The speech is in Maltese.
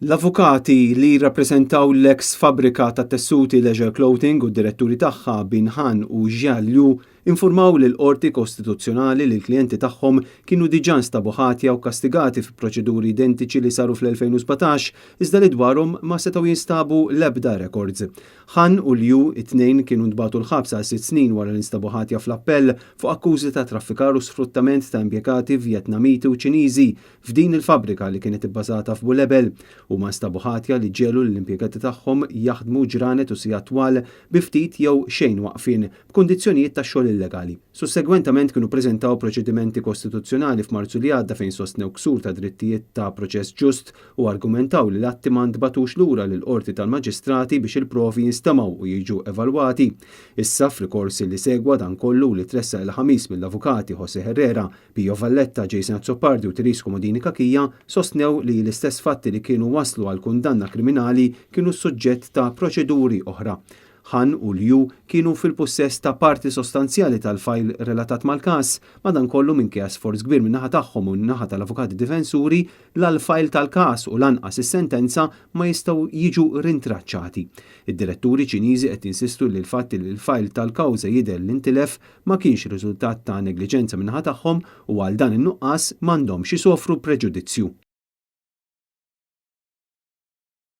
L-avukati li rappresentaw l-ex fabrika ta' tessuti Leisure Clothing u d-diretturi tagħha Bin Han u Jialyu informaw lil qorti kostituzzjonali li l-klijenti tagħhom kienu diġà nstabu ħatja u kastigati fi proċeduri identiċi li saru fl-2017 iżda li dwarhom ma setgħu jinstabu l-ebda records. Han u Liu it-tnejn kienu ntbagħtu l-ħabsa 6 snin wara li nstabu ħatja fl-appell fuq akkużi ta' traffikar u sfruttament ta' impjegati Vjetnamiti u Ċiniżi f'din il-fabrika li kienet ibbażata f'Bulebel u ma nstabu ħatja li ġelu l-impjegati tagħhom jaħdmu ġranet u sigħat twal bi ftit jew xejn waqfin b'kundizzjonijiet ta' xogħol illegali. Sussegwentament kienu preżentaw proċedimenti kostituzzjonali f'Marzu li għadda fejn sostnew ksur ta' drittijiet ta' proċess ġust u argumentaw li l-atti ma ntbatux lura lil qorti tal-maġistrati biex il-provi jinstemaw u jiġu evalwati. Issa f'rikorsi li segwa dan kollu li tressa il-ħamis mill-avukati Jose Herrera, Pio Valletta, Jason Azzopardi u Terisco Modini Kakija sostnew li l-istess fatti li kienu waslu għal kundanna kriminali kienu suġġett ta' proċeduri oħra. Han u Liu kienu fil-possess ta' parti sostanzjali tal-fajl relatat mal-każ, madankollu minkejja sforz kbir min-naħa tagħhom u n-naħa tal-avukati difensuri l-fajl tal-każ u lanqas is-sentenza ma jistgħu jiġu rintraċċati. Id-diretturi Ċiniżi qed insistu li l-fatti li l-fajl tal-kawża jidher l-intilef ma kienx riżultat ta' negliġenza min-naħa tagħhom u għal dan in-nuqqas m'għandhomx isofru preġudizzju.